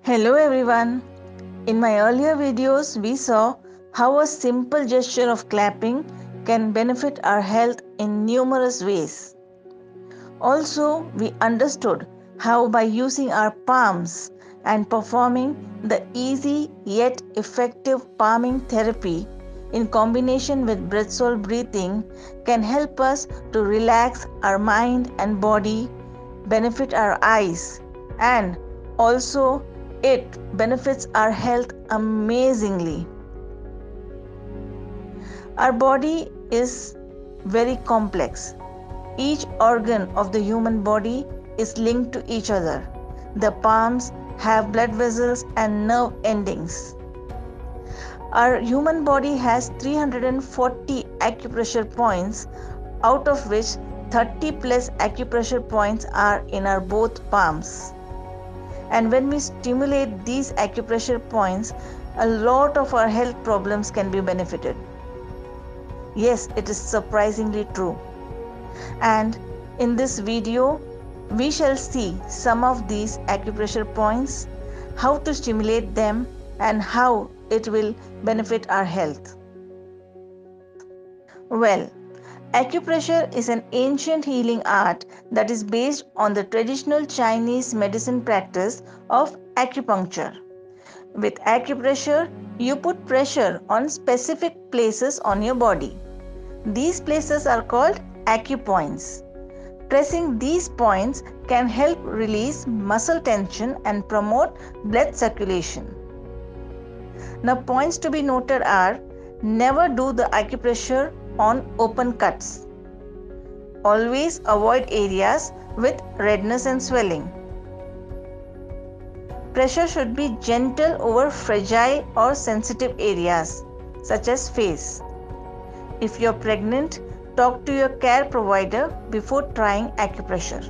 Hello everyone. In my earlier videos, we saw how a simple gesture of clapping can benefit our health in numerous ways. Also, we understood how by using our palms and performing the easy yet effective palming therapy in combination with breath-hold breathing can help us to relax our mind and body, benefit our eyes, and also it benefits our health amazingly. Our body is very complex. Each organ of the human body is linked to each other. The palms have blood vessels and nerve endings. Our human body has 340 acupressure points, out of which 30 plus acupressure points are in our both palms. And when we stimulate these acupressure points, a lot of our health problems can be benefited. Yes, it is surprisingly true. And in this video, we shall see some of these acupressure points, how to stimulate them, and how it will benefit our health. Well, acupressure is an ancient healing art that is based on the traditional Chinese medicine practice of acupuncture. With acupressure, you put pressure on specific places on your body. These places are called acupoints. Pressing these points can help release muscle tension and promote blood circulation. Now, points to be noted are: never do the acupressure on open cuts. Always avoid areas with redness and swelling. Pressure should be gentle over fragile or sensitive areas such as face. If you are pregnant, talk to your care provider before trying acupressure.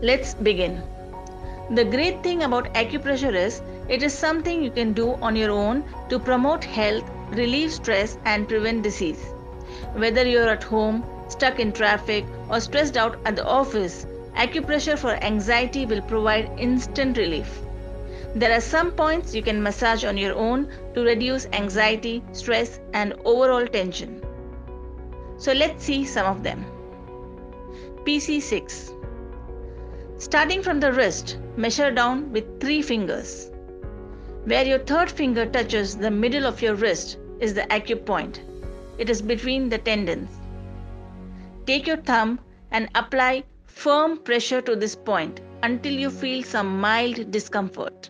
Let's begin. The great thing about acupressure is it is something you can do on your own to promote health, relieve stress, and prevent disease. Whether you are at home, stuck in traffic, or stressed out at the office, acupressure for anxiety will provide instant relief. There are some points you can massage on your own to reduce anxiety, stress, and overall tension. So let's see some of them. PC6. Starting from the wrist, measure down with 3 fingers. Where your third finger touches the middle of your wrist is the acupoint. It is between the tendons. Take your thumb and apply firm pressure to this point until you feel some mild discomfort.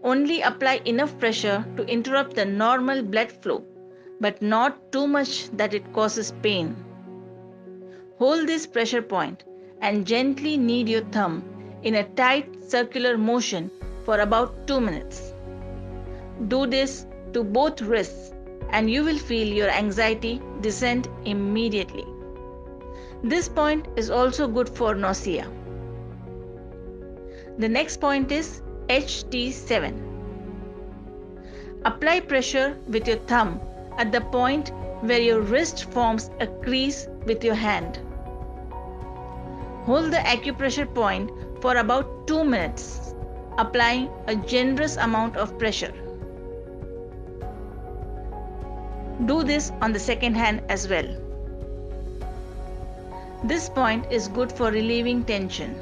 Only apply enough pressure to interrupt the normal blood flow, but not too much that it causes pain. Hold this pressure point and gently knead your thumb in a tight circular motion for about 2 minutes. Do this to both wrists and you will feel your anxiety descend immediately. This point is also good for nausea. The next point is HT7. Apply pressure with your thumb at the point where your wrist forms a crease with your hand. Hold the acupressure point for about 2 minutes, applying a generous amount of pressure. Do this on the second hand as well. This point is good for relieving tension.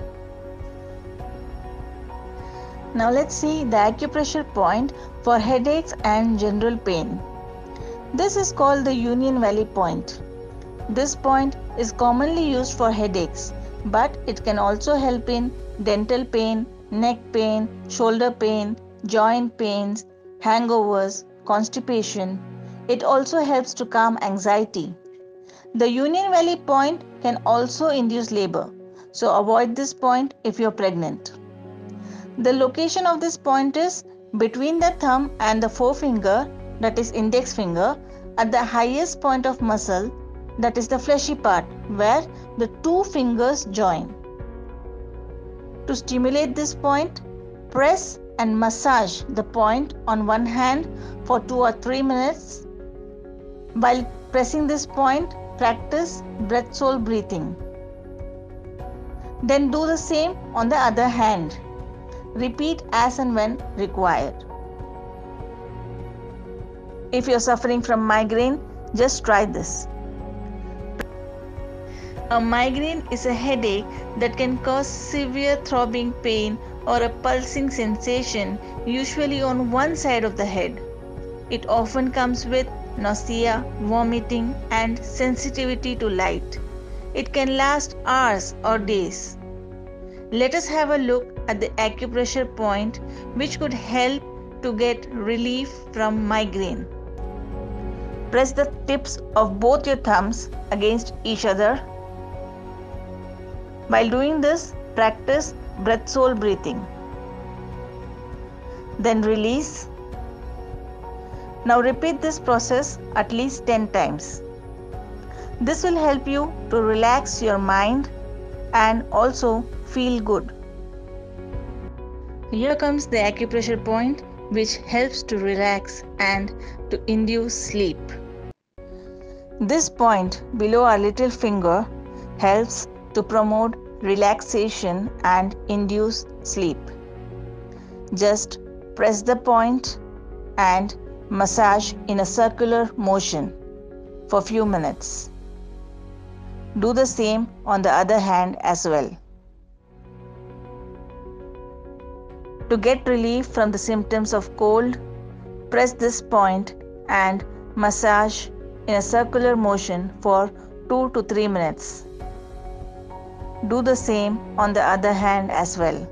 Now let's see the acupressure point for headaches and general pain. This is called the Union Valley point. This point is commonly used for headaches, but it can also help in dental pain, neck pain, shoulder pain, joint pains, hangovers, constipation. It also helps to calm anxiety. The Union Valley point can also induce labor, so avoid this point if you are pregnant. The location of this point is between the thumb and the forefinger, that is index finger, at the highest point of muscle, that is the fleshy part, where the 2 fingers join. To stimulate this point, press and massage the point on one hand for 2 or 3 minutes. While pressing this point, practice breath-hold breathing. Then do the same on the other hand. Repeat as and when required. If you're suffering from migraine, just try this. A migraine is a headache that can cause severe throbbing pain or a pulsing sensation, usually on one side of the head. It often comes with nausea, vomiting, and sensitivity to light. It can last hours or days. Let us have a look at the acupressure point which could help to get relief from migraine. Press the tips of both your thumbs against each other. While doing this, practice breath-soul breathing. Then release. Now repeat this process at least 10 times. This will help you to relax your mind and also feel good. Here comes the acupressure point which helps to relax and to induce sleep. This point below our little finger helps to promote relaxation and induce sleep. Just press the point and massage in a circular motion for a few minutes. Do the same on the other hand as well. To get relief from the symptoms of cold, press this point and massage in a circular motion for 2 to 3 minutes. Do the same on the other hand as well.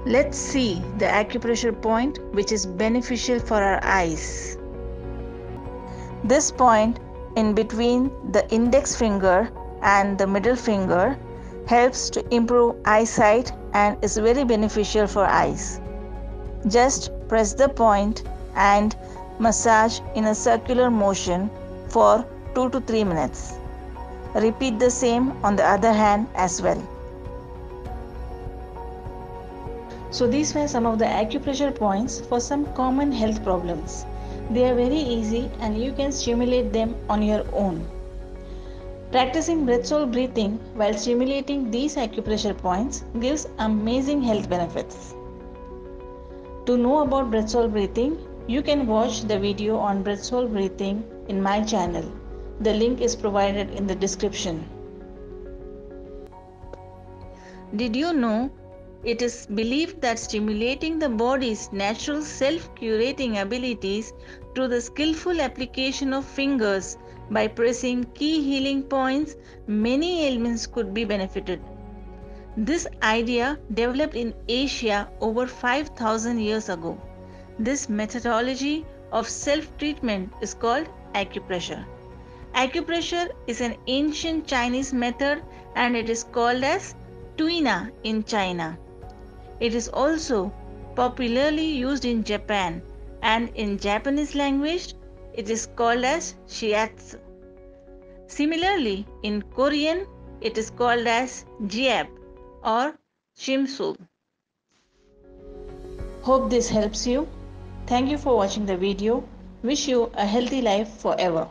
Let's see the acupressure point which is beneficial for our eyes. This point in between the index finger and the middle finger helps to improve eyesight and is very beneficial for eyes. Just press the point and massage in a circular motion for 2 to 3 minutes. Repeat the same on the other hand as well. So these were some of the acupressure points for some common health problems. They are very easy and you can stimulate them on your own. Practicing breath-soul breathing while stimulating these acupressure points gives amazing health benefits. To know about breath-soul breathing, you can watch the video on breath-soul breathing in my channel. The link is provided in the description. Did you know it is believed that stimulating the body's natural self-curating abilities through the skillful application of fingers by pressing key healing points, many ailments could be benefited. This idea developed in Asia over 5,000 years ago. This methodology of self-treatment is called acupressure. Acupressure is an ancient Chinese method and it is called as tuina in China. It is also popularly used in Japan and in Japanese language it is called as shiatsu. Similarly, in Korean it is called as jiab or shimsul. Hope this helps you. Thank you for watching the video. Wish you a healthy life forever.